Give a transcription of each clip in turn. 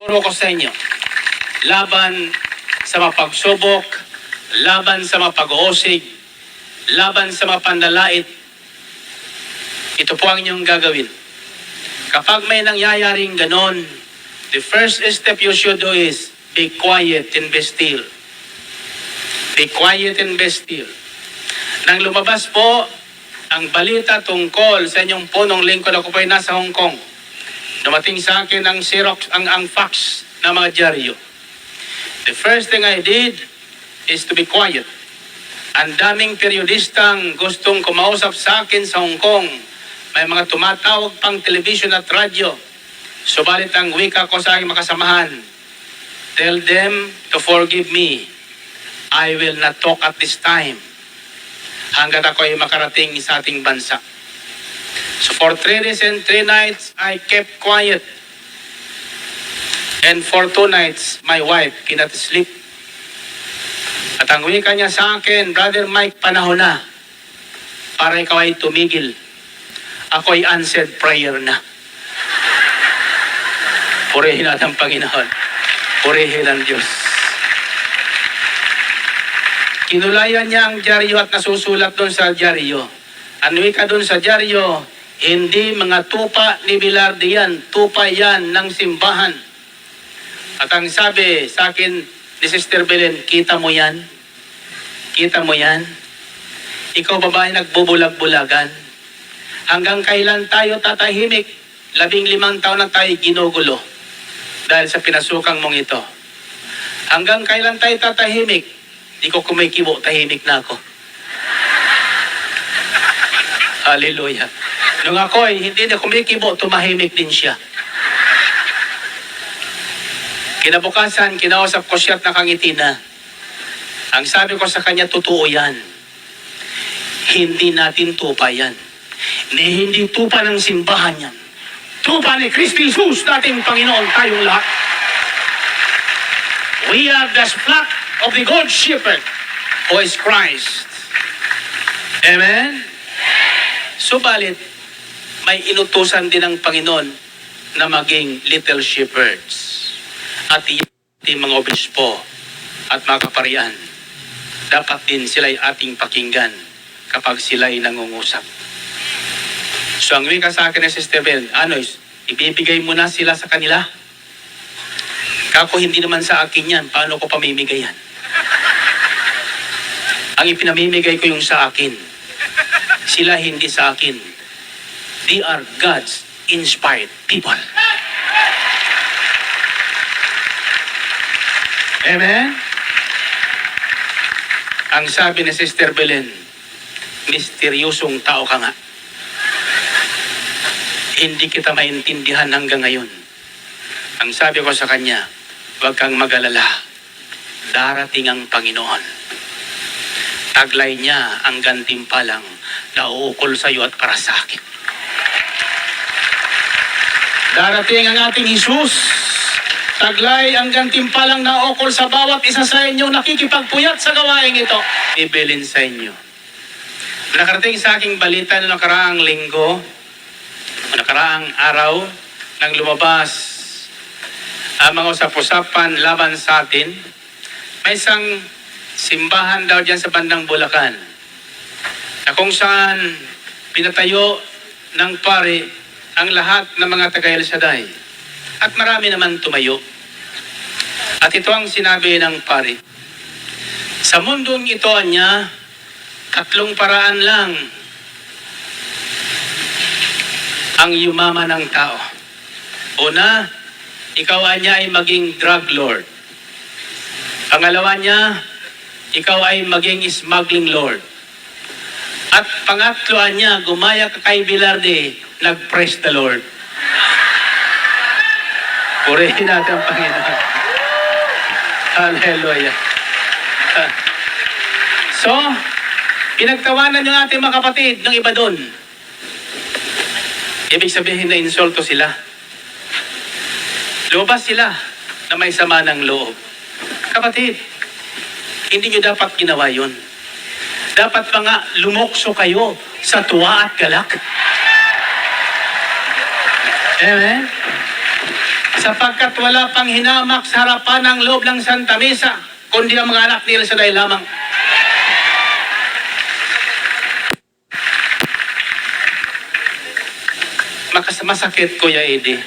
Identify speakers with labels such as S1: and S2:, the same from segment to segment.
S1: Puro ko sa inyo, laban sa mapagsubok, laban sa mapag-uusig, laban sa mapanlalait, ito po ang inyong gagawin. Kapag may nangyayaring ganon, the first step you should do is be quiet and be still. Be quiet and be still. Nang lumabas po ang balita tungkol sa inyong punong lingkod, ako po ay nasa Hong Kong. Dumating sa akin ang Xerox, ang fax ng mga dyaryo. The first thing I did is to be quiet. Ang daming periodistang gustong kumausap sa akin sa Hong Kong. May mga tumatawag pang television at radyo. Subalit ang wika ko sa aking makasamahan, tell them to forgive me. I will not talk at this time hanggat ako ay makarating sa ating bansa. So for 3 days and 3 nights, I kept quiet. And for 2 nights, my wife cannot sleep. At ang wika niya sa akin, Brother Mike, panahon na para ikaw ay tumigil. Ako ay answered prayer na. Purihin natin ang Panginoon. Purihin ang Diyos. Kinulayan niya ang dyaryo at nasusulat doon sa dyaryo. Ang wika doon sa dyaryo, hindi mga tupa ni Bilarde yan, tupa yan ng simbahan. At ang sabi sa akin ni Sister Belen, kita mo yan? Kita mo yan? Ikaw babae nagbubulag-bulagan. Hanggang kailan tayo tatahimik? 15 taon na tayo ginugulo dahil sa pinasukang mong ito. Hanggang kailan tayo tatahimik? Di ko kumikibo, tahimik na ako. Hallelujah. Nung ako ay hindi na kumikibo, tumahimik din siya. Kinabukasan, kinausap ko siya at nakangiti na. Ang sabi ko sa kanya, totoo yan. Hindi natin tupa yan. Hindi tupa ng simbahan yan. Tupa ni Kristo Jesus, dating Panginoon, tayong lahat. We are the flock of the Good Shepherd, who is Christ. Amen? Subalit, may inutusan din ng Panginoon na maging little shepherds. At yung mga obispo at mga kaparian, dapat din sila'y ating pakinggan kapag sila'y nangungusap. So ang wika sa akin ni Sister Bel, ibibigay mo na sila sa kanila? Kako hindi naman sa akin yan, paano ko pamimigay yan? Ang ipinamimigay ko yung sa akin. Sila hindi sa akin. They are God's inspired people. Amen? Ang sabi ni Sister Belen, misteryosong tao ka nga. Hindi kita maintindihan hanggang ngayon. Ang sabi ko sa kanya, huwag kang mag-alala. Darating ang Panginoon. Taglay niya ang gantimpalang na uukol sa iyo at para sa akin. Darating ang ating Jesus. Taglay ang gantimpalang na uukol sa bawat isa sa inyo nakikipagpuyat sa gawaing ito. Ibilin sa inyo. Nakarating sa aking balita na nakaraang linggo, nakaraang araw, nang lumabas ang mga usap-usapan laban sa atin, may isang simbahan daw dyan sa bandang Bulacan na kung saan pinatayo ng pare ang lahat ng mga taga-El Shaddai. At marami naman tumayo. At ito ang sinabi ng pare. Sa mundong ito niya, 3 paraan lang ang yumaman ng tao. Una, ikaw niya ay maging drug lord. Pangalawa niya, ikaw ay maging smuggling lord. At pangatlo niya, gumaya ka kay Bilarde, nag-praise the Lord. Purihin natin ang Panginoon. Hallelujah. So, pinagtawanan yung ating mga kapatid ng iba doon. Ibig sabihin na insulto sila. Lumabas sila na may sama ng loob. Kapatid, hindi nyo dapat ginawa yun. Dapat pa nga lumokso kayo sa tuwa at galak. Amen? sapagkat wala pang hinamak sa harapan ng loob ng Santa Misa, kundi ang mga anak nila sa dahil lamang. Masakit, Kuya Eddie.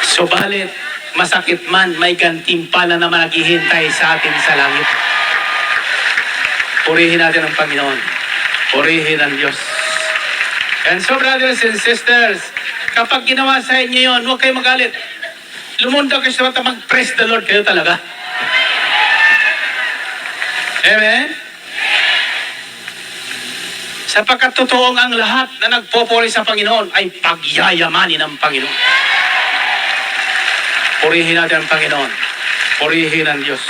S1: Subalit, masakit man, may gantimpala na naghihintay sa atin sa langit. Purihin natin ang Panginoon. Purihin ang Diyos. And so, brothers and sisters, kapag ginawa sa inyo yun, huwag kayo magalit. Lumundag kayo sa mata, mag-praise the Lord kayo talaga. Amen? Sapagkat totoong ang lahat na nagpupuri sa Panginoon ay pagyayamanin ng Panginoon. Purihin natin ang Panginoon. Purihin ang Diyos.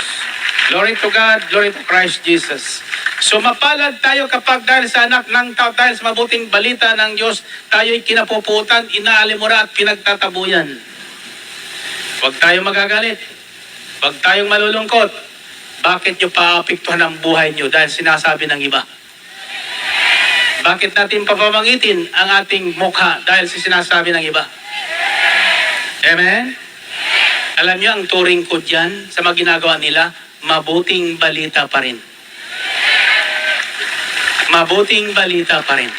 S1: Glory to God, glory to Christ Jesus. So mapalad tayo kapag dahil sa anak ng tao, dahil sa mabuting balita ng Diyos, tayo'y kinapuputan, inaalimura at pinagtatabuyan. Huwag tayong magagalit. Huwag tayong malulungkot. Bakit nyo paapektuhan ang buhay nyo dahil sinasabi ng iba? Bakit natin papamangitin ang ating mukha dahil sa sinasabi ng iba? Amen? Alam niyo, ang turing ko dyan sa mga ginagawa nila, mabuting balita pa rin. Mabuting balita pa rin.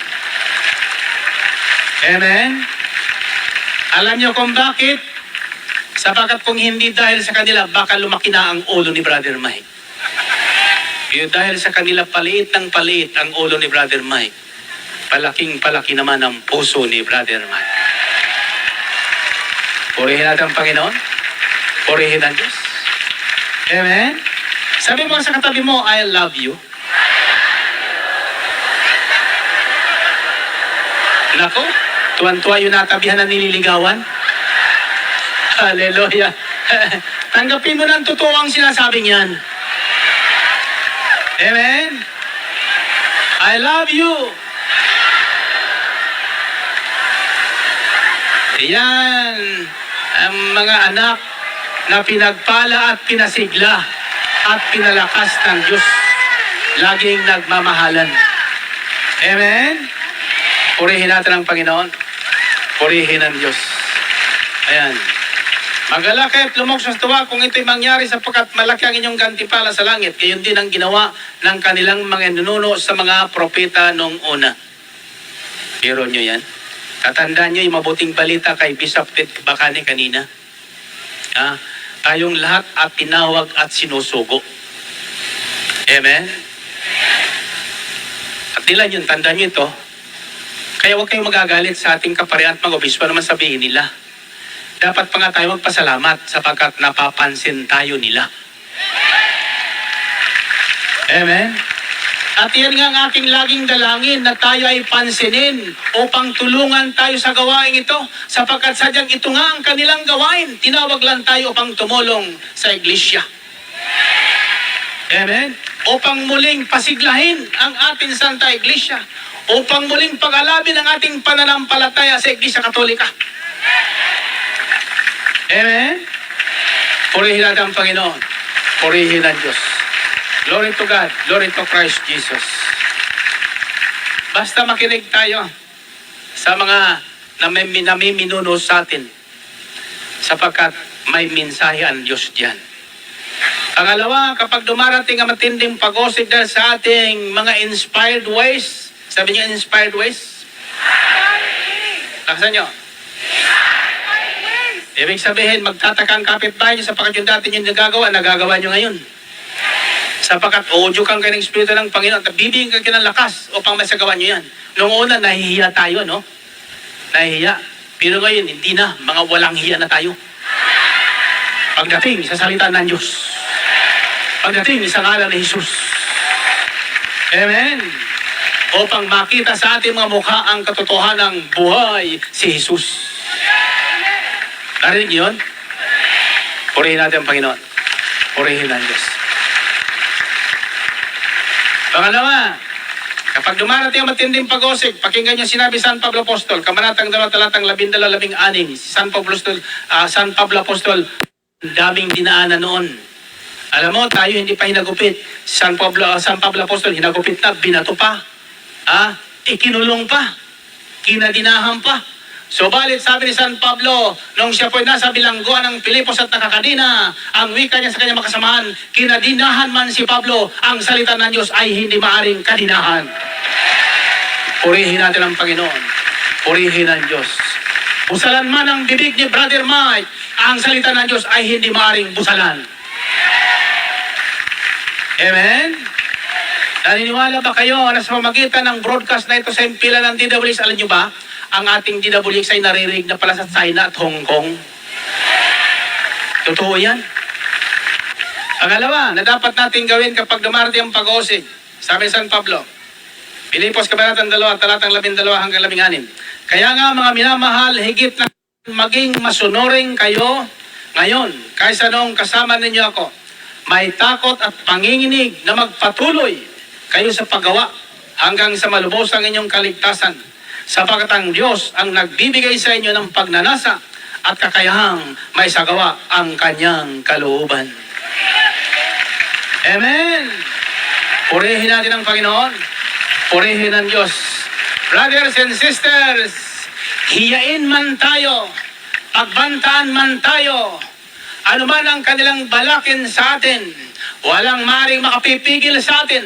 S1: Amen? Alam niyo kung bakit? Sapagkat kung hindi dahil sa kanila, baka lumaki na ang ulo ni Brother Mike. Yung dahil sa kanila, paliit ng paliit ang ulo ni Brother Mike. Palaking-palaki naman ang puso ni Brother Mike. Purihin natin ang Panginoon. Purihin ang Diyos. Amen? Sabi mo sa katabi mo, I love you. Nako, tuwan-tuwa yung natabihan na nililigawan. Hallelujah. Tanggapin mo ng totoo ang sinasabing yan. Amen? I love you. Yan ang mga anak na pinagpala at pinasigla at pinalakas ng Diyos. Laging nagmamahalan. Amen? Purihin natin ang Panginoon. Purihin ang Diyos. Ayan. Magalak kayo at lumok sa tuwa kung ito'y mangyari sapagkat malaki ang inyong gantimpala sa langit. Gayon din ang ginawa ng kanilang mga nununo sa mga propeta noong una. Biro nyo yan. Tatandaan nyo yung mabuting balita kay Bishop Ted Bacani kanina. Tayong lahat at tinawag at sinusugo. Amen? At nila yun, tandaan nyo ito. Kaya huwag kayong magagalit sa ating kaparian at mag-obispo naman sabihin nila. Dapat pa nga tayo magpasalamat sapagkat napapansin tayo nila. Amen? At yan nga ang aking laging dalangin na tayo ay pansinin upang tulungan tayo sa gawain ito sapagkat sadyang ito nga ang kanilang gawain. Tinawag lang tayo upang tumulong sa iglesia. Amen? Upang muling pasiglahin ang ating Santa Iglesia. Upang muling pag-alabin ang ating pananampalataya sa Iglesia Katolika. Amen? Purihin natin ang Panginoon. Purihin ang Diyos. Glory to God. Glory to Christ Jesus. Basta makinig tayo sa mga namiminuno sa atin sapagkat may mensahe ang Diyos diyan. Pangalawa, kapag dumarating ang matinding pag-usig dahil sa ating mga inspired ways, sabi niyo inspired ways? Laksan niyo. Ibig sabihin, magtataka ang kapitbahay niyo sapagkat yung dati niyo nagagawa niyo ngayon. Sapagkat uudyukan kayo ng Espiritu ng Panginoon at bibigyan kayo ng lakas upang masagawa niyo yan. Noong una, nahihiya tayo, no? Nahihiya. Pero ngayon, hindi na. Mga walang hiya na tayo. Pagdating sa salita ng Diyos. Pagdating sa ngalan ni Jesus. Amen. Upang makita sa ating mga mukha ang katotohanan ng buhay si Jesus. Narinig niyo yun? Purihin natin ang Panginoon. Purihin ang Diyos. Pangalawa, kapag dumarating ang matinding pag-usig, pakinggan niyo sinabi San Pablo Apostol, Kabanatang 2, talatang 12-16, San Pablo Apostol, daming dinaanan noon. Alam mo, tayo hindi pa hinagupit. San Pablo Apostol, hinagupit na, binato pa. Ikinulong pa. Kinadinahan pa. Subalit sabi ni San Pablo, nung siya po'y nasa bilangguan ng Pilipos at nakakadina, ang wika niya sa kanyang makasamahan, kinadinahan man si Pablo, ang salita ng Diyos ay hindi maaring kadinahan. Purihin natin ang Panginoon. Purihin ang Diyos. Busalan man ang bibig ni Brother Mike, ang salita ng Diyos ay hindi maaring busalan. Amen? Naniniwala ba kayo na sa pamagitan ng broadcast na ito sa impila ng DWX, alam nyo ba, ang ating DWX ay naririnig na pala sa China at Hong Kong? Totoo yan. Pangalawa, na dapat natin gawin kapag dumarating ang pag-uusig. Sabi San Pablo, Pilipos Kabanatang 2, talatang 12 hanggang 16. Kaya nga mga minamahal, higit na maging masunuring kayo ngayon, kaysa noong kasama ninyo ako. May takot at panginginig na magpatuloy kayo sa paggawa hanggang sa malubos ang inyong kaligtasan. Sapagkat ang Diyos ang nagbibigay sa inyo ng pagnanasa at kakayahang may sagawa ang kanyang kalooban. Amen! Purihin natin ang Panginoon. Purihin ang Diyos. Brothers and sisters, hiyain man tayo, pagbantaan man tayo, ano man ang kanilang balakin sa atin, walang maring makapipigil sa atin,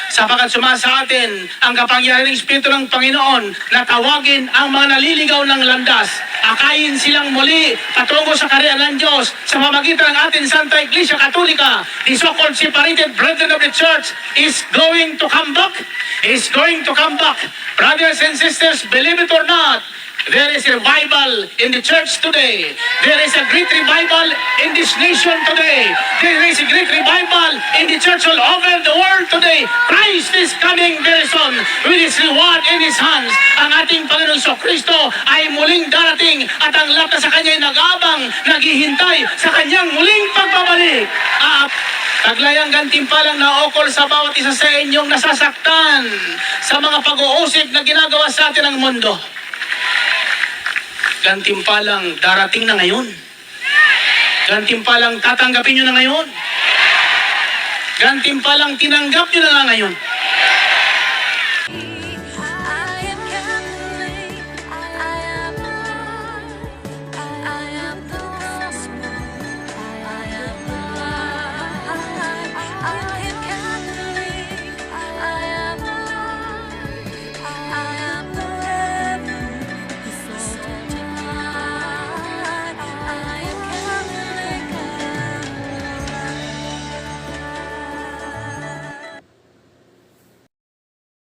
S1: sapagkat sumasa atin ang kapangyarihan ng Espiritu ng Panginoon na tawagin ang mga naliligaw ng landas, akayin silang muli patungo sa karya ng Diyos sa pamagitan ng ating Santa Iglesia Katolika. The so-called separated brethren of the church is going to come back. Is going to come back. Brothers and sisters, believe it or not, there is a revival in the church today. There is a great revival in this nation today. There is a great revival in the church all over the world today. Christ is coming very soon with His reward in His hands. Ang ating Panginoon Kristo ay muling darating at ang lahat na sa Kanya ay nag-aabang, naghihintay sa Kanyang muling pagbabalik. Taglayang gantimpalang naokol sa bawat isa sa inyong nasasaktan sa mga pag-uusig na ginagawa sa atin ng mundo. Gantimpalang darating na ngayon. Gantimpalang tatanggapin nyo na ngayon. Gantimpalang tinanggap nyo na nga ngayon.